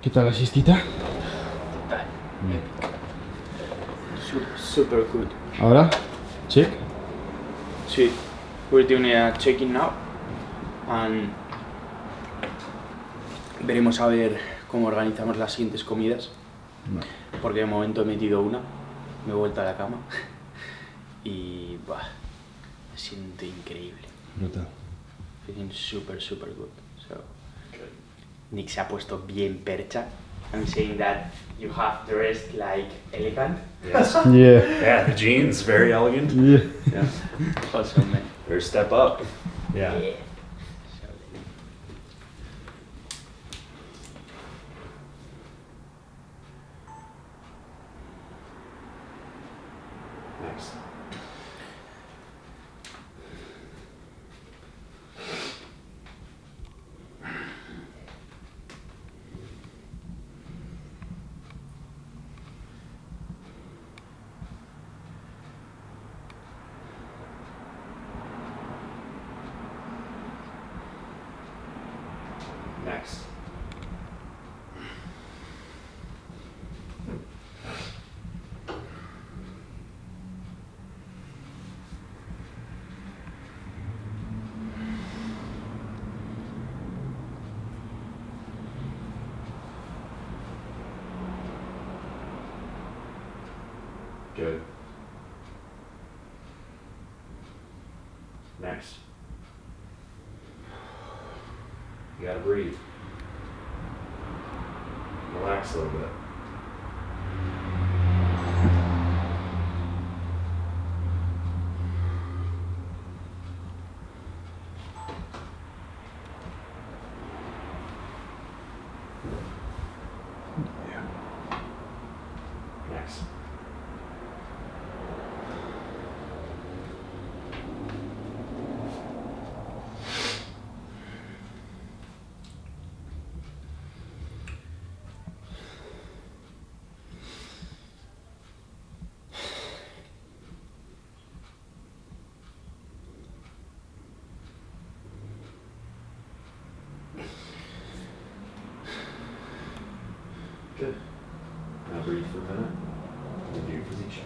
¿Qué tal la siestita? Bien. Super good. ¿Ahora? ¿Check? Sí. We're doing a check-in now. And veremos a ver cómo organizamos las siguientes comidas. No. Porque de momento he metido una. Me he vuelto a la cama. Y bah, me siento increíble. Brutal. Feeling super good. So, Nick se ha puesto bien percha. I'm saying that you have dressed like elegant. Yes. Yeah. Yeah, the jeans, very elegant. Yeah. Yeah. Awesome, man. Or step up. Yeah. Yeah. Nice. Next. Good. Next. You gotta breathe. Relax a little bit. Next. Good. Now breathe for a minute. And do your physique checks.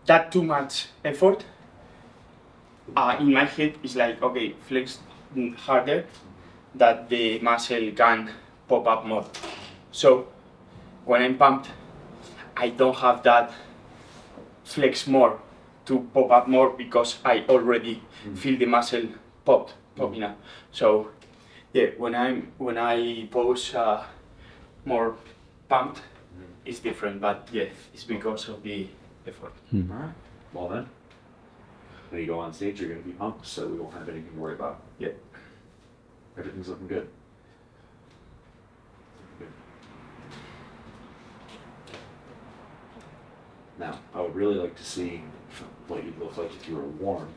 That too much effort in my head is like, okay, flex harder that the muscle can pop up more. So when I'm pumped, I don't have that flex more to pop up more because I already feel the muscle popping up. So yeah, when I pose more pumped, it's different. But yeah, it's because of the effort. Alright. Well then. When you go on stage, you're gonna be pumped, so we won't have anything to worry about. Yeah. Everything's looking good. Now, I would really like to see what you'd look like if you were warm.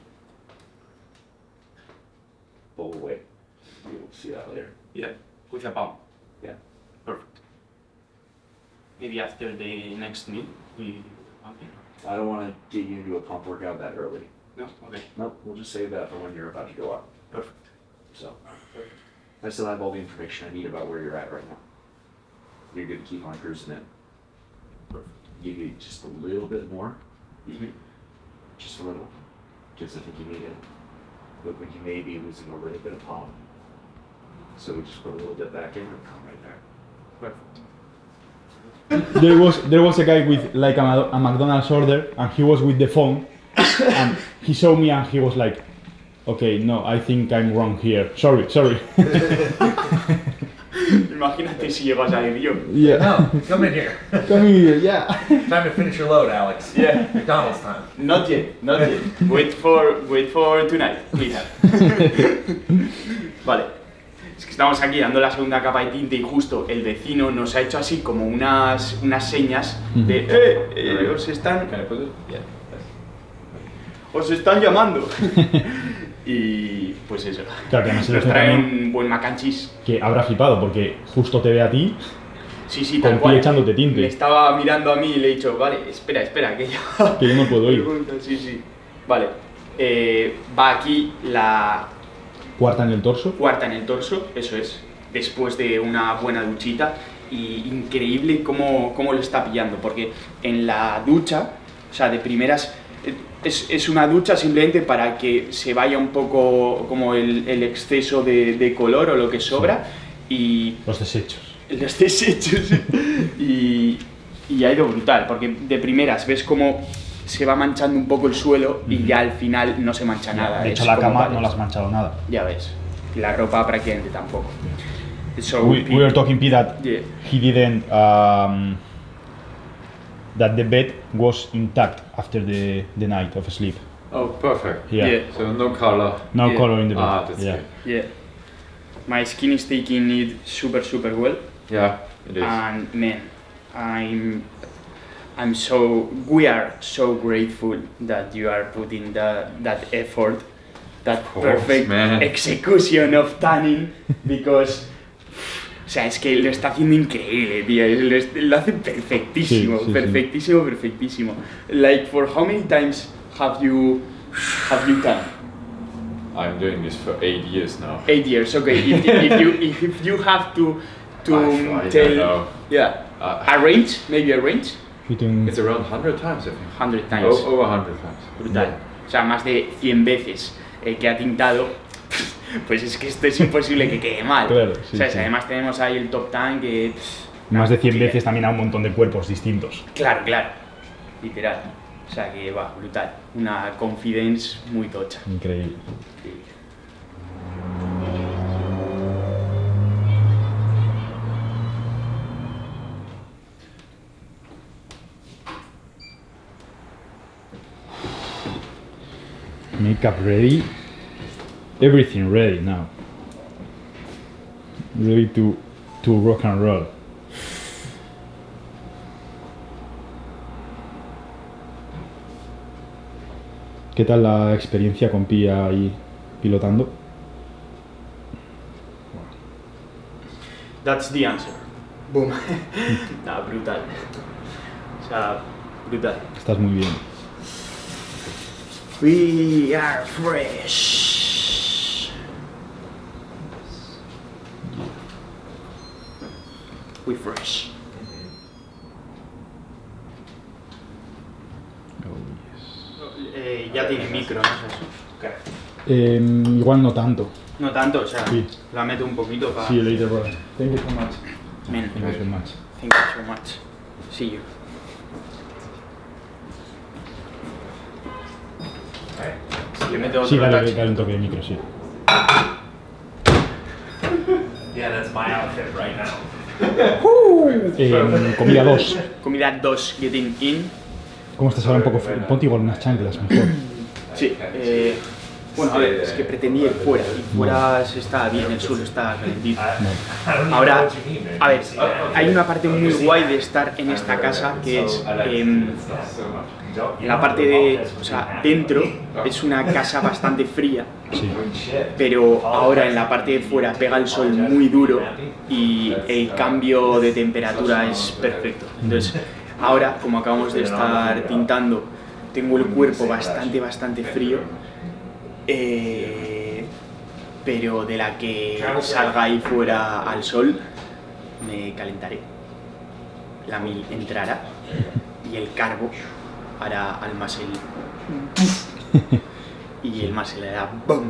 Pull away. You'll see that later. Yeah, with a pump. Yeah. Perfect. Maybe after the next meal, we pumping? I don't want to get you into a pump workout that early. No? Okay. Nope, we'll just save that for when you're about to go up. Perfect. So, I still have all the information I need about where you're at right now. You're good to keep on cruising in. Perfect. You need just a little bit more, Mm-hmm. just a little, because I think you need it. Look like you may be losing a little bit of pump. So we just put a little bit back in and come right there. Perfect. There was a guy with like a McDonald's order, and he was with the phone, and he saw me and he was like, okay, no, I think I'm wrong here. Sorry. Imagínate si llegas a ir yo. Yeah. No, come in here. Come here, yeah. Time to finish your load, Alex. Yeah. McDonald's time. Not yet. Wait for tonight, please. Vale. Es que estamos aquí dando la segunda capa de tinte y justo el vecino nos ha hecho así como unas señas de os están llamando. Y pues eso. Claro, que además el Nos vecino trae también, un buen mac and cheese. que habrá flipado porque justo te ve a ti Sí, con tal ti cual. echándote tinte. Le estaba mirando a mí y le he dicho, vale, espera, que ya... Que yo no puedo ir. Sí. Vale. Va aquí la Cuarta en el torso. cuarta en el torso, eso es, después de una buena duchita. Y increíble cómo lo está pillando, porque en la ducha, o sea, de primeras, es una ducha simplemente para que se vaya un poco como el exceso de color o lo que sobra, y Los desechos. los desechos. y ha ido brutal, porque de primeras ves cómo se va manchando un poco el suelo y ya al final no se mancha nada. De hecho, es la como cama pared. no la has manchado nada. Ya ves, y la ropa prácticamente tampoco. So, We were talking, P, that Yeah. he didn't, that the bed was intact after the night of sleep. Oh, perfect. Yeah. So no color. No Yeah. color in the bed. Ah, that's yeah. good. Yeah, my skin is taking it super well, Yeah, it is. and man, we are so grateful that you are putting that effort, that course, perfect man. execution of tanning, because, o sea, es que lo está haciendo increíble, tío, lo hace perfectísimo, Sí, sí, sí. perfectísimo. Like, for how many times have you tanned? I'm doing this for 8 years now. 8 years, okay. If you have to I don't tell, know. yeah, a range, maybe a range, Between, It's around 100 times, I think. 100 times. Over 100 times. Brutal. O sea, más de 100 veces que ha tintado. Pues es que esto es imposible que quede mal. Claro, sí, o sea, sí. además tenemos ahí el top tank que... más de 100 que- veces también a un montón de cuerpos distintos. Claro. Literal. O sea que va, brutal. Una confidence muy tocha. Increíble. Makeup ready. Everything ready now. Ready to rock and roll. ¿Qué tal la experiencia con Pia ahí pilotando? That's the answer. Boom. Nah, brutal. O sea, brutal. Estás muy bien. We are fresh. We fresh. Ya tiene micro, ¿no es eso? Igual no tanto. No tanto, o sea, Sí. la meto un poquito para... See you later, brother. Thank you so much. Men, Thank you so much. thank you so much. See you. Le meto Sí, otro dale, touch. dale un toque de micro, sí. Yeah, that's my outfit right now. Comida 2. Comida 2, getting in. ¿Cómo estás ahora un poco? Ponte igual unas chanclas mejor. Sí, Bueno, a ver, es que pretendía ir fuera, y fuera se está bien, el suelo está calentito. Ahora, a ver, hay una parte muy guay de estar en esta casa, que es en la parte de, o sea, dentro es una casa bastante fría, Sí. pero ahora en la parte de fuera pega el sol muy duro y el cambio de temperatura es perfecto. Entonces, ahora, como acabamos de estar tintando, tengo el cuerpo bastante frío, pero de la que salga ahí fuera al sol, me calentaré. La mil entrará y el carbo hará al muscle y el muscle hará BOOM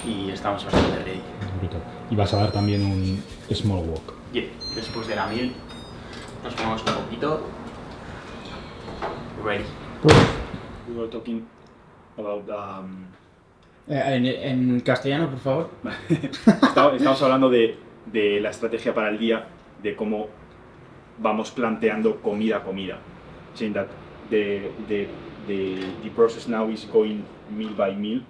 y estamos bastante ready. Brutal. Y vas a dar también un small walk. Yeah. Después de la 1000 nos ponemos un poquito ready. We were talking about en castellano, por favor. Estamos hablando de la estrategia para el día, de cómo vamos planteando comida a comida. Saying that the process now is going meal by meal.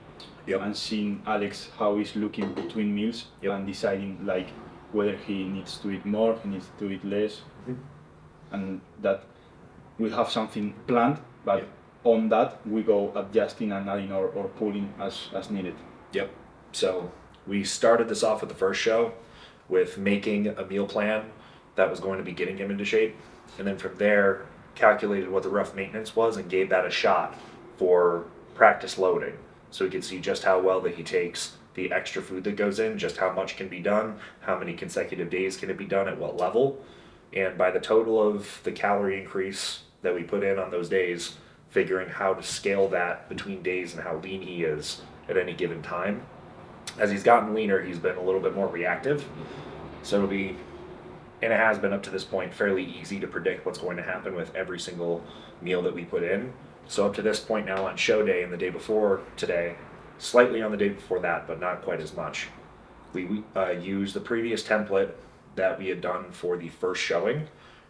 Yep. And seeing Alex how he's looking between meals and deciding like whether he needs to eat more, he needs to eat less, and that we have something planned, but Yep. on that we go adjusting and adding or pulling as needed. Yep. So we started this off with the first show with making a meal plan that was going to be getting him into shape. And then from there, calculated what the rough maintenance was and gave that a shot for practice loading. So we could see just how well that he takes the extra food that goes in, just how much can be done, how many consecutive days can it be done at what level. And by the total of the calorie increase that we put in on those days, figuring how to scale that between days and how lean he is at any given time. As he's gotten leaner, he's been a little bit more reactive. So it'll be, and it has been up to this point, fairly easy to predict what's going to happen with every single meal that we put in. So up to this point now on show day and the day before today, slightly on the day before that, but not quite as much. We used the previous template that we had done for the first showing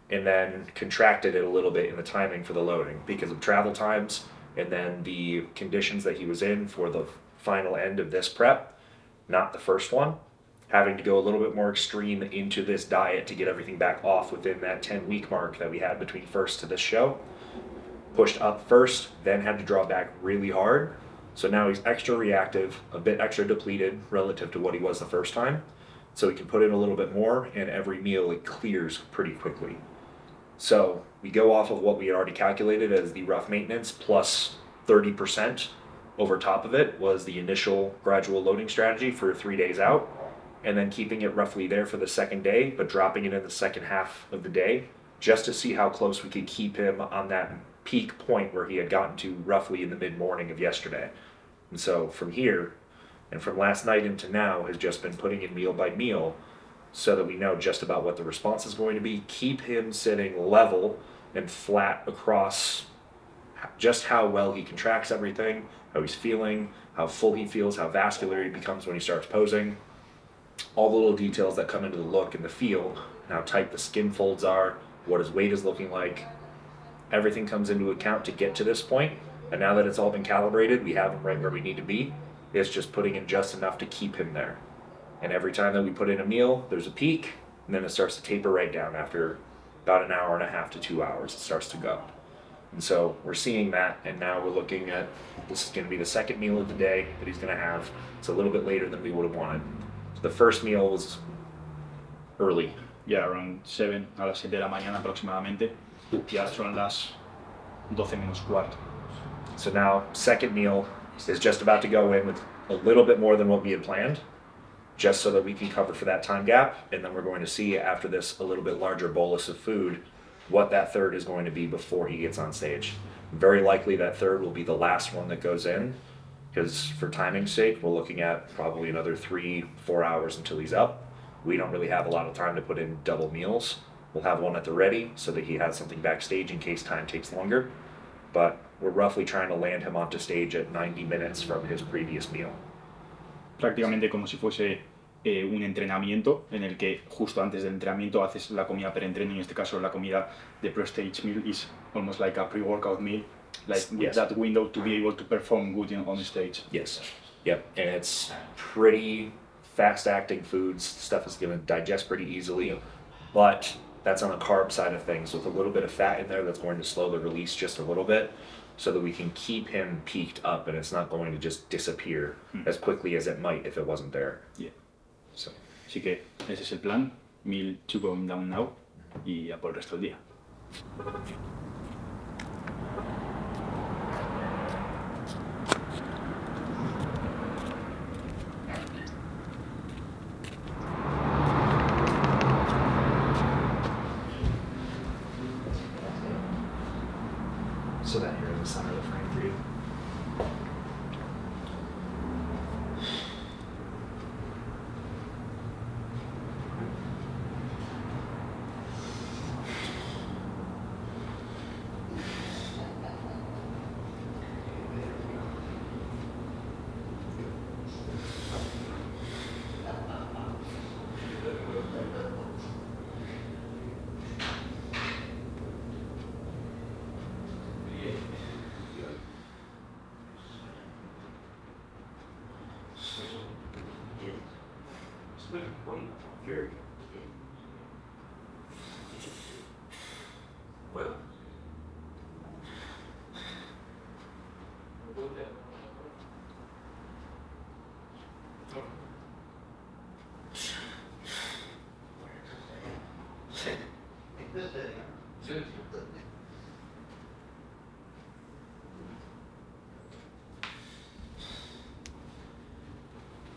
and then contracted it a little bit in the timing for the loading because of travel times and then the conditions that he was in for the final end of this prep, not the first one, having to go a little bit more extreme into this diet to get everything back off within that 10-week mark that we had between first to this show. Pushed up first, then had to draw back really hard. So now he's extra reactive, a bit extra depleted relative to what he was the first time. So he can put in a little bit more and every meal it clears pretty quickly. So we go off of what we had already calculated as the rough maintenance plus 30% over top of it was the initial gradual loading strategy for 3 days out. And then keeping it roughly there for the second day, but dropping it in the second half of the day just to see how close we could keep him on that peak point where he had gotten to roughly in the mid-morning of yesterday. And so from here, and from last night into now, has just been putting in meal by meal so that we know just about what the response is going to be, keep him sitting level and flat across just how well he contracts everything, how he's feeling, how full he feels, how vascular he becomes when he starts posing. All the little details that come into the look and the feel, and how tight the skin folds are, what his weight is looking like. Everything comes into account to get to this point, and now that it's all been calibrated, we have him right where we need to be. It's just putting in just enough to keep him there. And every time that we put in a meal, there's a peak, and then it starts to taper right down after about an hour and a half to 2 hours, it starts to go. And so we're seeing that, and now we're looking at, this is gonna be the second meal of the day that he's gonna have. It's a little bit later than we would have wanted. The first meal was early. Yeah, around 7, a las 7 de la mañana aproximadamente. Y ahora son las 12 menos cuarto. So now, second meal is just about to go in with a little bit more than what we had planned, just so that we can cover for that time gap. And then we're going to see after this a little bit larger bolus of food, what that third is going to be before he gets on stage. Very likely that third will be the last one that goes in, because for timing's sake, we're looking at probably another 3-4 hours until he's up. We don't really have a lot of time to put in double meals. We'll have one at the ready so that he has something backstage in case time takes longer. But we're roughly trying to land him onto stage at 90 minutes from his previous meal. Prácticamente como si fuese un entrenamiento en el que justo antes del entrenamiento haces la comida pre-entreno, en este caso la comida de pre-stage meal is almost like a pre-workout meal like with Yes. that window to be able to perform good on stage. Yes. Yep. And it's pretty fast-acting foods. Stuff is going to digest pretty easily, but that's on the carb side of things with a little bit of fat in there that's going to slow the release just a little bit so that we can keep him peaked up and it's not going to just disappear as quickly as it might if it wasn't there. Yeah. So. Así que ese es el plan, meal 2 going down now y a por el resto del día. So that here in the center of the frame for you. Very good. Well.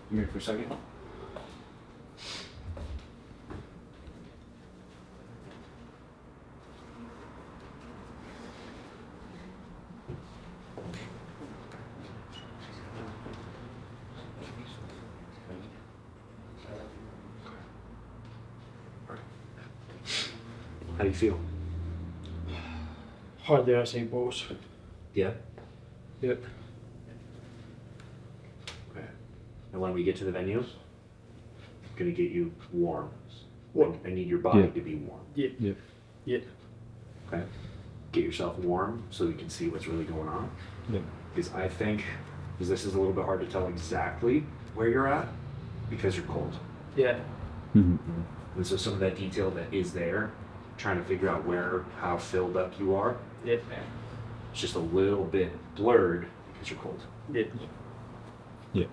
Come here for a second. How do you feel? Harder as I was. Yeah. Yeah. Okay. And when we get to the venue, I'm gonna get you warm. Warm. I need your body Yeah. to be warm. Yeah. Yeah. Yeah. Okay. Get yourself warm so we can see what's really going on. Yeah. Because I think, because this is a little bit hard to tell exactly where you're at, because you're cold. Yeah. Mhm. And so some of that detail that is there, trying to figure out where, how filled up you are, Yeah. it's just a little bit blurred because you're cold. Yeah. Yeah.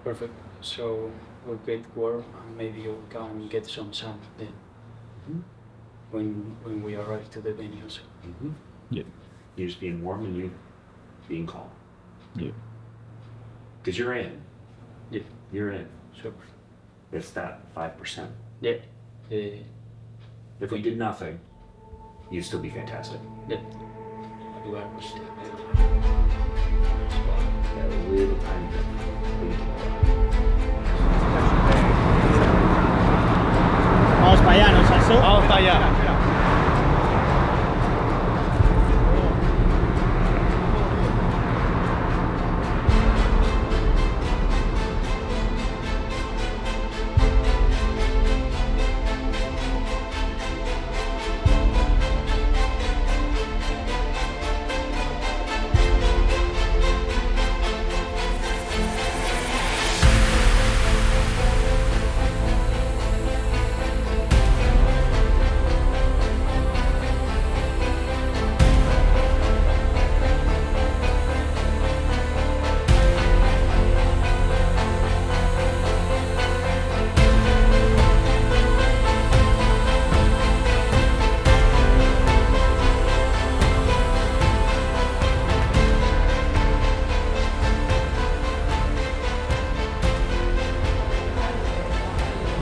Perfect. So we'll get warm and maybe you can get some sun then when we arrive to the venues. Mm-hmm. Yeah. You just being warm and you being calm. Yeah. Because you're in. Yeah. You're in. Super. It's that 5%. Yeah. Yeah. If we did nothing, you'd still be fantastic. Yeah. That little tiny bit. Vamos para allá, ¿no, Sasso? Vamos para allá.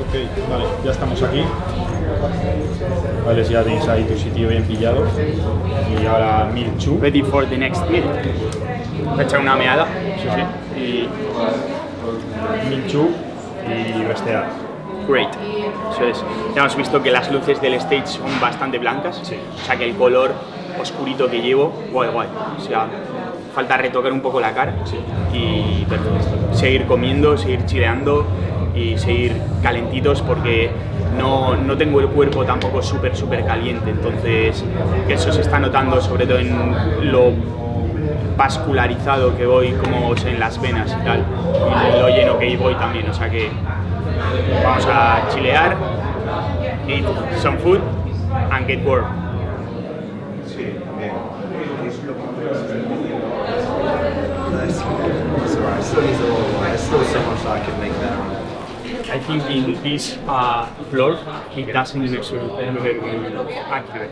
Ok, vale, ya estamos aquí. Vale, si ya tenéis ahí tu sitio bien pillado. Y ahora meal 2. Ready for the next meal. Voy a echar una meada. Sí, sí. Y meal 2 y restear. Great. Eso es. Ya hemos visto que las luces del stage son bastante blancas. Sí. O sea que el color oscurito que llevo, guay, guay. O sea, falta retocar un poco la cara. Sí. Y perfecto. Seguir comiendo, seguir chileando y seguir calentitos porque no tengo el cuerpo tampoco súper caliente, entonces eso se está notando sobre todo en lo vascularizado que voy, como en las venas y tal, y lo lleno que voy también, o sea que vamos a chilear, eat some food and get warm. I think in this floor it doesn't measure very accurate.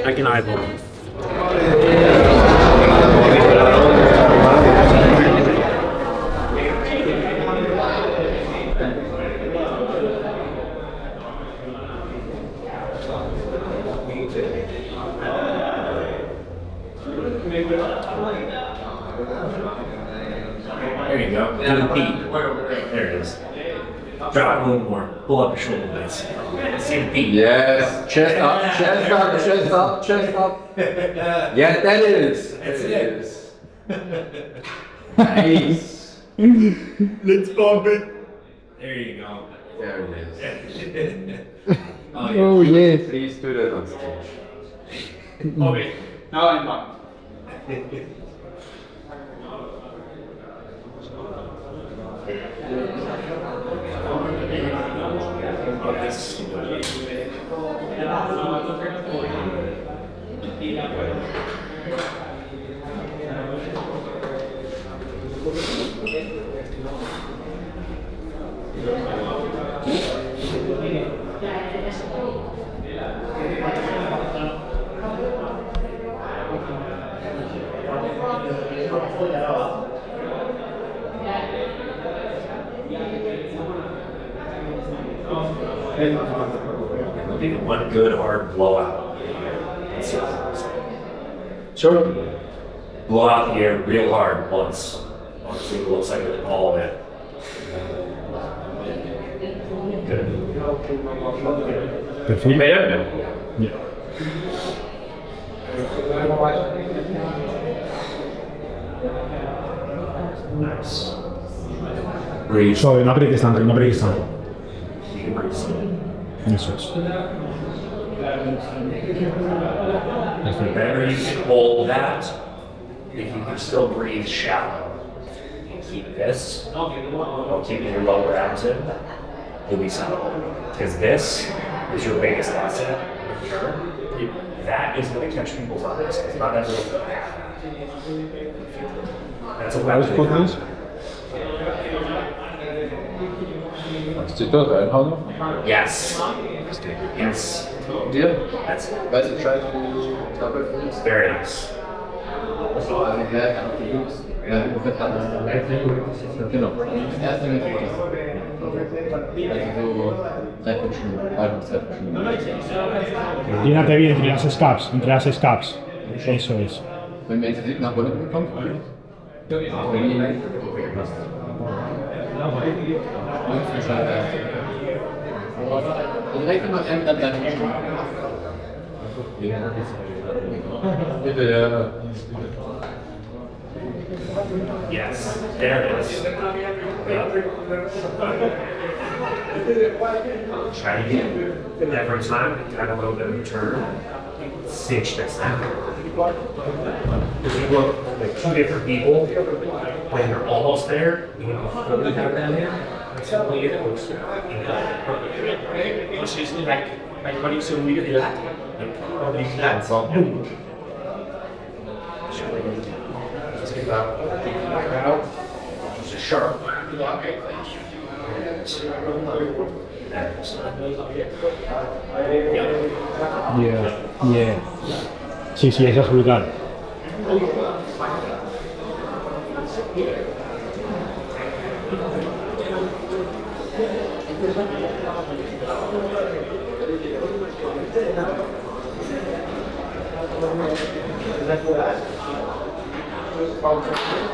I can eyeball. There you go. Do the peak. There it is. Drop a little more. Pull up your shoulder blades. See the peak. Yes. Chest up, chest up, chest up, chest up. Yes, that is. That's it. Nice. Let's bump it. There you go. There it is. Oh yes. Please do that on stage. Okay, now I'm back. One good hard blowout. Sure. Blow out the air real hard once. See what it looks like with all of it. Good. Perfecto. Better? Yeah. Nice. Breathe. Suave, no aprietes tanto, no aprietes tanto. You can breathe slowly. Eso es. The better you can hold that, if you can still breathe shallow and keep this, while keeping your lower abs in, you'll be solid. Because this is your biggest asset. That is going to catch people's eyes. It's not everyone going to have. That's a weapon. Kannst du da reinhauen? Yes. Yes. Dir? That's it. Weißt du, try to double flips? Very nice. So, also ja, die Loops. Ja, genau. Das erste mit Also so 3 Stunden, halbe 2 Stunden. Llénate bien entre las scabs, entre las scabs. Eso es. Wenn wir intensiv nach Wolle bekommen, direkt noch dann 3 Stunden. Bitte, ja. Yes. There it is. Try again. Every time, add a little bit of turn. Cinch this out. Because you look like two different people when you're almost there. You know, fully have that in. Until it looks perfect. This is like calling some weird lat. Lat. Take it out. Just a sharp. Yeah, yeah. Sí, sí, eso es brutal.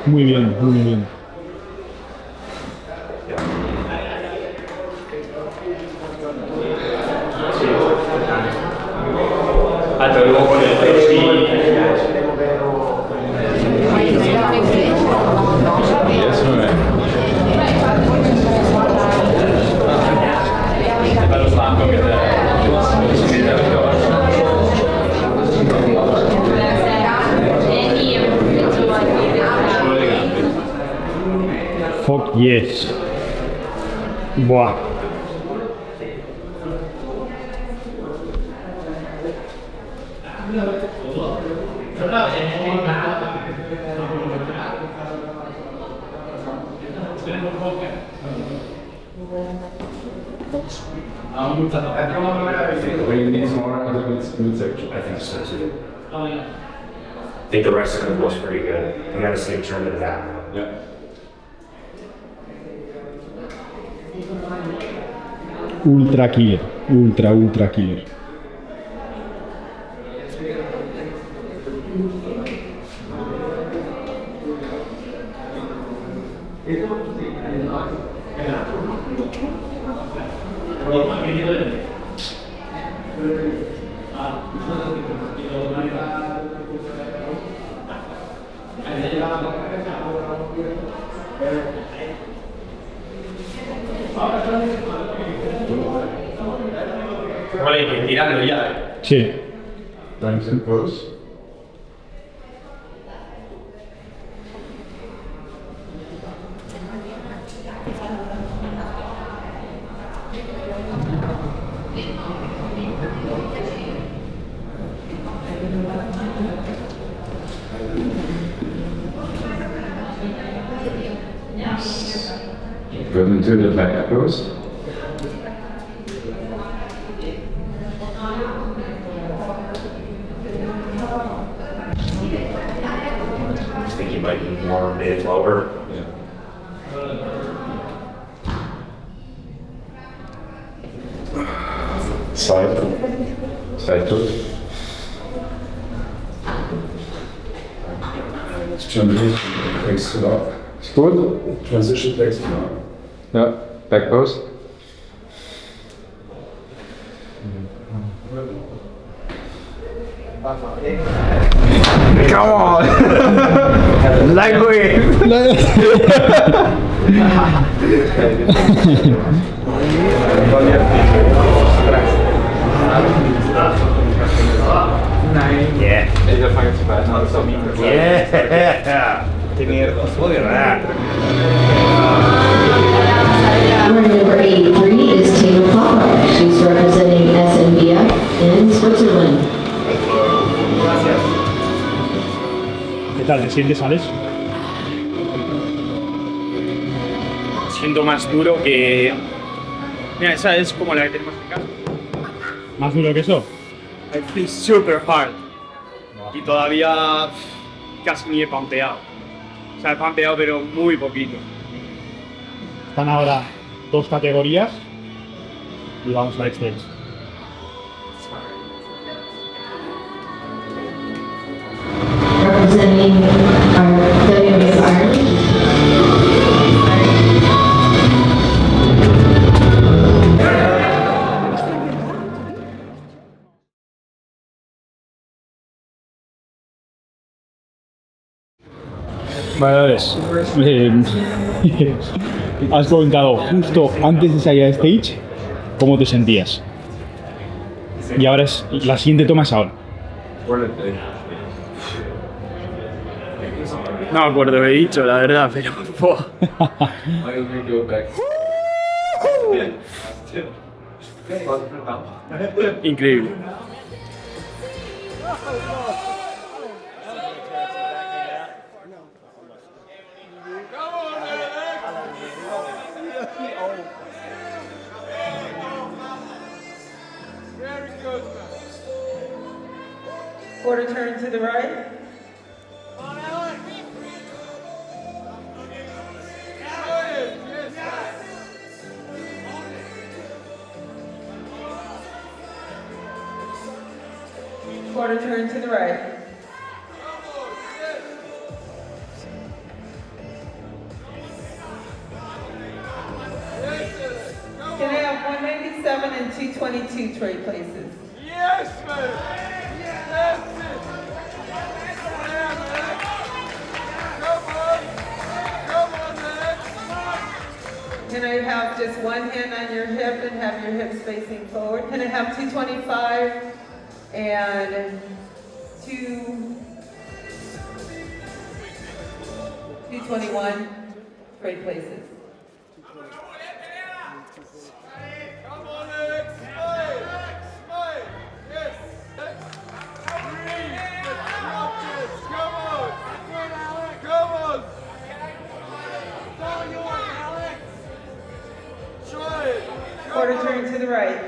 Muy bien, muy bien. Hasta luego con el Yes, man. Fuck yes. Buah. I think so too. I think the rest of it was pretty good. I gotta say, turn it back. Yeah. Ultra killer. Ultra killer. Vale, tirando ya. Sí. Times and pose. Go into the back pose. I think you might be more mid-lower. Yeah. Side pose. Transition takes it up. Ist gut. Transition takes it up. Ja, back pose. Come on! Language! Yeah. Runner number 83 is Tina Papa. She's representing SNBF in Switzerland. ¿Qué tal? ¿Te sientes, Alex? Siento más duro que... Mira, esa es como la que tenemos en casa. ¿Más duro que eso? I feel super hard. Y todavía casi ni he pampeado. O sea, he pampeado pero muy poquito. Están ahora 2 categorías y vamos a extens. Representing our WMS Ireland. Vale, Alex. Has comentado justo antes de salir a stage cómo te sentías. Y ahora es la siguiente toma es ahora. No me acuerdo qué he dicho, la verdad, pero... Increíble. Quarter turn to the right. Quarter turn to the right. Can I have 197 and 222 trade places? Yes, man! Yes! Come on! Come on, man! Can I have just one hand on your hip and have your hips facing forward? Can I have 225 and 221? Great places. Come on, Alex. Smile. Smile. Yes. Breathe. Come on. Good, Alex. Come on. It's all yours, Alex. Try it. Quarter turn to the right.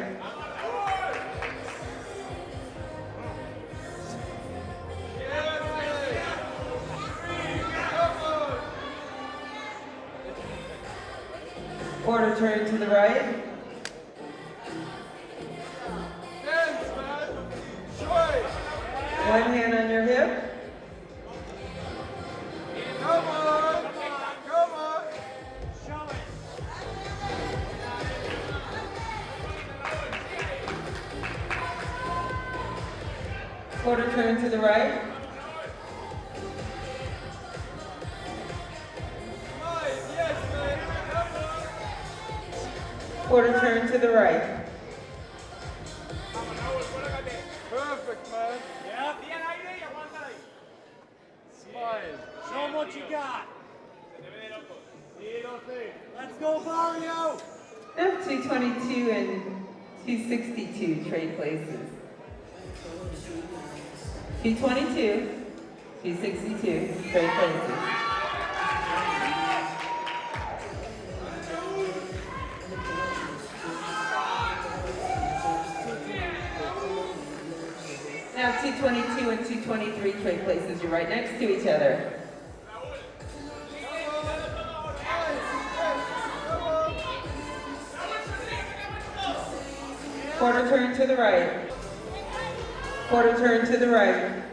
Quarter turn to the right. Dance, man. Try it. One hand on your hip. Come on. Come on. Show it. Quarter turn to the right. Smile. Yes, man. Come on. Quarter turn to the right. Perfect, man. Smile. Show them what you got. Let's go, Mario. F222 and 262 trade places. 222, 262 trade places. Now 222 and 223 trade places. You're right next to each other. Quarter turn to the right. Quarter turn to the right.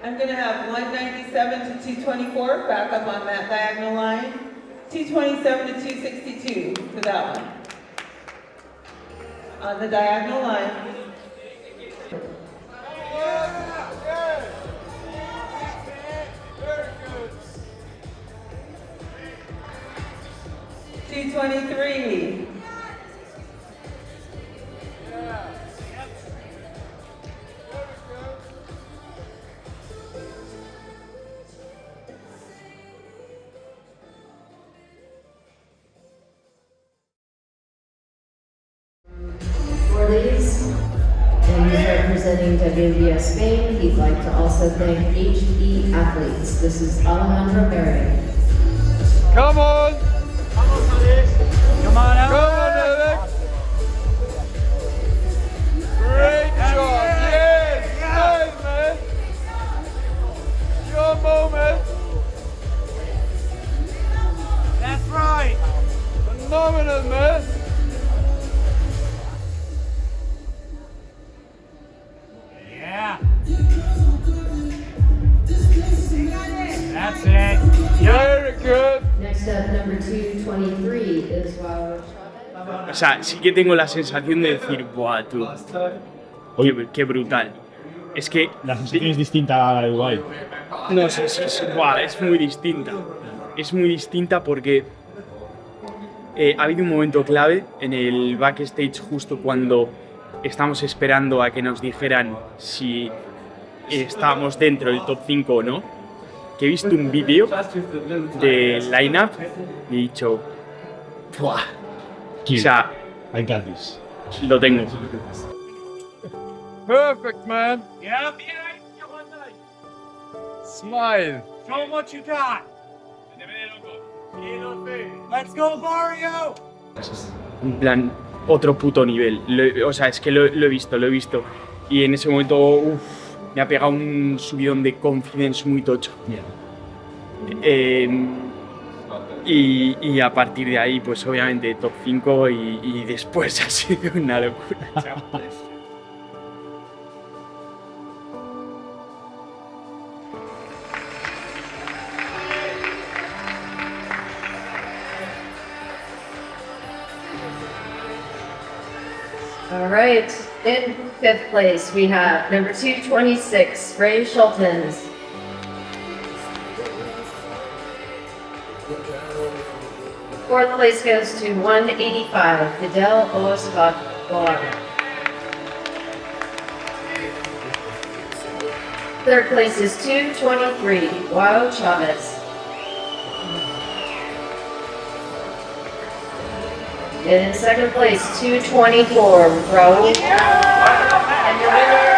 I'm going to have 197 to 224 back up on that diagonal line. 227 to 262 to that one. On the diagonal line. Very good. 223. For these, and he's representing WBS Spain, he'd like to also thank HE athletes. This is Alejandro Mary. Come on. Come on, Alex. Come on, Alex. Great job. Yes. Nice, man. Your moment. That's right. Phenomenal, man. Yeah. That's it. Very good. Next up, number 223 is Chavez. O sea, sí que tengo la sensación de decir, buah, tú, oye, qué brutal. Es que La sensación es distinta a la de Dubái. no sé, buah, es muy distinta. Es muy distinta porque ha habido un momento clave en el backstage justo cuando estamos esperando a que nos dijeran si estábamos dentro del top 5 o no, que he visto un vídeo de line-up y he dicho, ¡buah! O sea, I got this. lo tengo. Perfect, man. Yeah. Smile. Show them what you got. Let's go, Mario. En plan, otro puto nivel. O sea, es que lo he visto. Y en ese momento, me ha pegado un subidón de confidence muy tocho. Y a partir de ahí, pues obviamente top 5 y después ha sido una locura, chavales. All right, in 5th place we have number 226, Ray Schultens. Fourth place goes to 185, Fidel Osvaldo. Third place is 223, Wow Chavez. And in second place, 224, Raul. And your winner,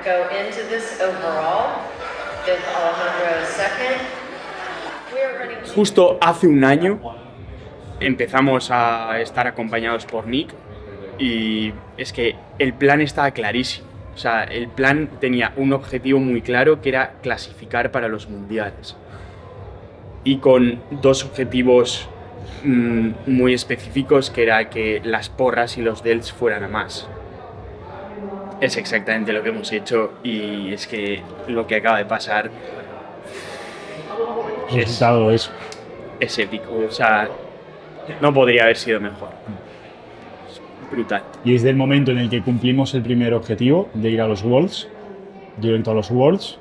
go into this overall with Alejandro second. We are running. Justo hace un año empezamos a estar acompañados por Nick y es que el plan estaba clarísimo. O sea, el plan tenía un objetivo muy claro que era clasificar para los mundiales. Y con dos objetivos muy específicos, que era que las porras y los delts fueran a más. Es exactamente lo que hemos hecho y es que lo que acaba de pasar es épico. O sea, no podría haber sido mejor. Es brutal. Y desde el momento en el que cumplimos el primer objetivo de ir a los Worlds, directo a los Worlds,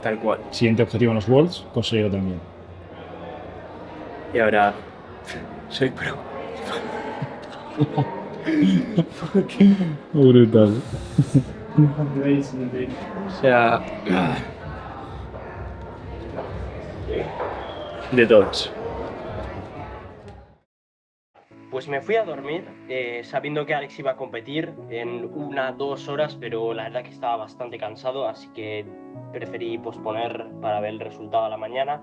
tal cual. Siguiente objetivo en los Worlds, conseguido también. Y ahora soy pro. Brutal. O sea, de todos. Pues me fui a dormir sabiendo que Alex iba a competir en 1-2 horas, pero la verdad que estaba bastante cansado, así que preferí posponer para ver el resultado a la mañana.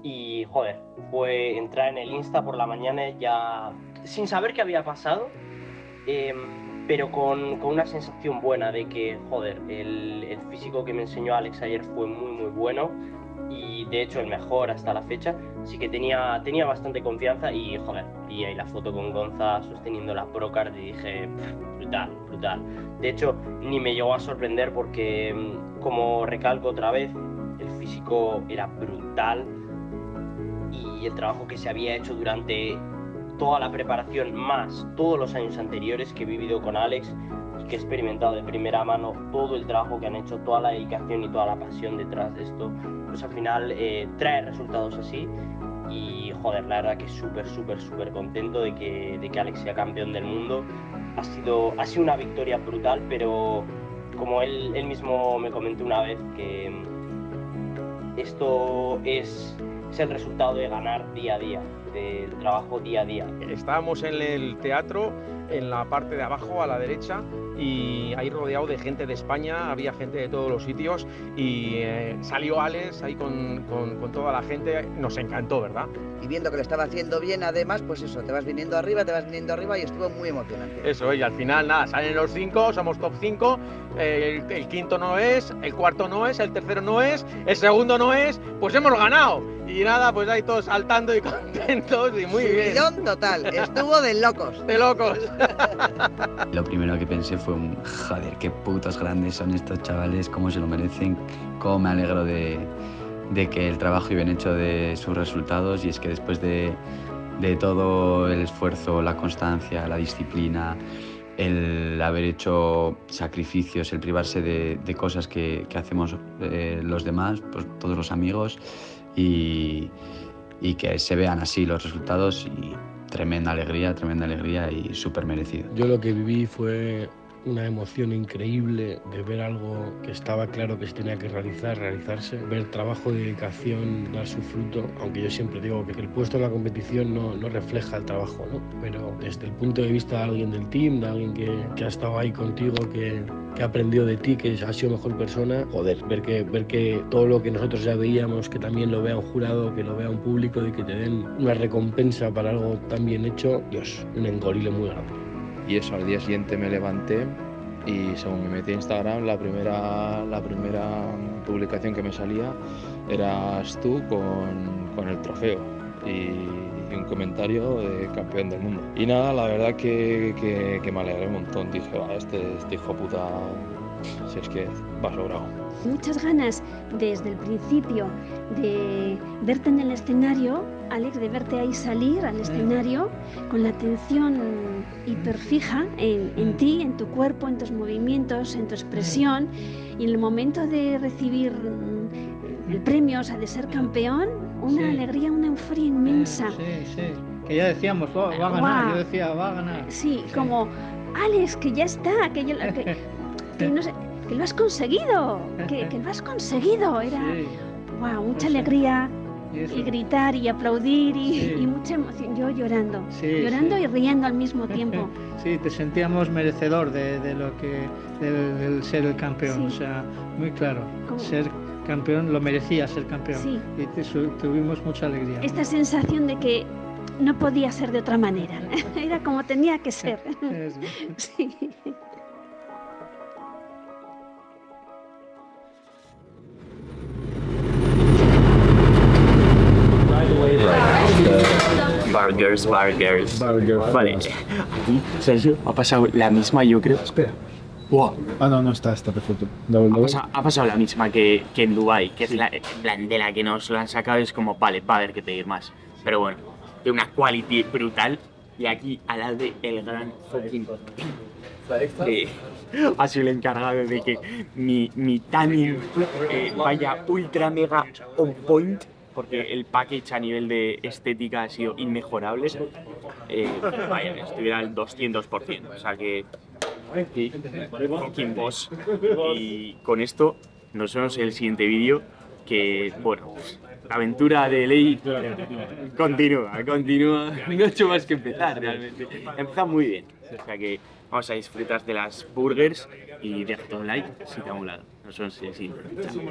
Y joder, fue entrar en el Insta por la mañana ya sin saber qué había pasado, pero con una sensación buena de que, joder, el físico que me enseñó Alex ayer fue muy bueno y de hecho el mejor hasta la fecha, así que tenía bastante confianza y joder, vi ahí la foto con Gonza sosteniendo la Procard y dije, brutal. De hecho, ni me llegó a sorprender porque, como recalco otra vez, el físico era brutal y el trabajo que se había hecho durante toda la preparación, más todos los años anteriores que he vivido con Alex y que he experimentado de primera mano todo el trabajo que han hecho, toda la dedicación y toda la pasión detrás de esto, pues al final trae resultados así y joder, la verdad que súper contento de que Alex sea campeón del mundo. Ha sido una victoria brutal, pero como él mismo me comentó una vez, que esto es el resultado de ganar día a día, del trabajo día a día. Estábamos en el teatro, en la parte de abajo a la derecha, y ahí rodeado de gente de España, había gente de todos los sitios y salió Alex ahí con toda la gente, nos encantó, ¿verdad? Y viendo que lo estaba haciendo bien, además, pues eso, te vas viniendo arriba y estuvo muy emocionante. Eso, y al final nada, salen los 5, somos top 5, el quinto no es, el cuarto no es, el tercero no es, el segundo no es, pues hemos ganado. Y nada, pues ahí todos saltando y contentos y muy bien. Subidón total, estuvo de locos. De locos. Lo primero que pensé fue joder, qué putos grandes son estos chavales, cómo se lo merecen, cómo me alegro de que el trabajo y bien hecho de sus resultados. Y es que después de todo el esfuerzo, la constancia, la disciplina, el haber hecho sacrificios, el privarse de cosas que hacemos los demás, pues todos los amigos, y que se vean así los resultados, y tremenda alegría y súper merecido. Yo lo que viví fue una emoción increíble de ver algo que estaba claro que se tenía que realizarse, ver trabajo, dedicación, dar su fruto, aunque yo siempre digo que el puesto en la competición no refleja el trabajo, ¿no? Pero desde el punto de vista de alguien del team, de alguien que ha estado ahí contigo, que ha aprendido de ti, que ha sido mejor persona, joder, ver que todo lo que nosotros ya veíamos, que también lo vea un jurado, que lo vea un público y que te den una recompensa para algo tan bien hecho, Dios, un engorile muy grande. Y eso, al día siguiente me levanté y según me metí a Instagram, la primera publicación que me salía eras tú con el trofeo y un comentario de campeón del mundo. Y nada, la verdad que me alegré un montón. Dije, este hijo de puta, si es que va sobrado. Muchas ganas desde el principio de verte en el escenario, Alex, de verte ahí salir al escenario con la atención hiperfija en ti, en tu cuerpo, en tus movimientos, en tu expresión, y en el momento de recibir el premio, o sea, de ser campeón, una alegría, una euforia inmensa. Sí, que ya decíamos, va a ganar, Wow. yo decía, va a ganar. Sí, como, Alex, que ya está, que no sé, que lo has conseguido, que lo has conseguido, era, wow, mucha alegría. Y gritar y aplaudir y mucha emoción, yo llorando y riendo al mismo tiempo. Sí, te sentíamos merecedor de lo que del ser el campeón, o sea, muy claro, ser campeón, lo merecía ser campeón, y tuvimos mucha alegría. Esta sensación de que no podía ser de otra manera, era como tenía que ser. Sí. Burgers. Vale, aquí Sergio ha pasado la misma, yo creo. Espera. Wow. Ah, no, está perfecto. Ha pasado la misma que en Dubai, que es la en plan de la que nos lo han sacado, es como, vale, va a haber que pedir más. Pero bueno, de una quality brutal. Y aquí, al lado de el gran fucking ha sido el encargado de que mi tanning vaya ultra mega on point, porque el package a nivel de estética ha sido inmejorable. Vaya, estuviera al 200%, o sea que fucking boss. Y con esto nos vemos en el siguiente vídeo, que bueno, la aventura de Ley continúa, no he hecho más que empezar realmente, empieza muy bien, o sea que vamos a disfrutar de las burgers y deja un like si te ha molado. Nos vemos en el siguiente. Chao.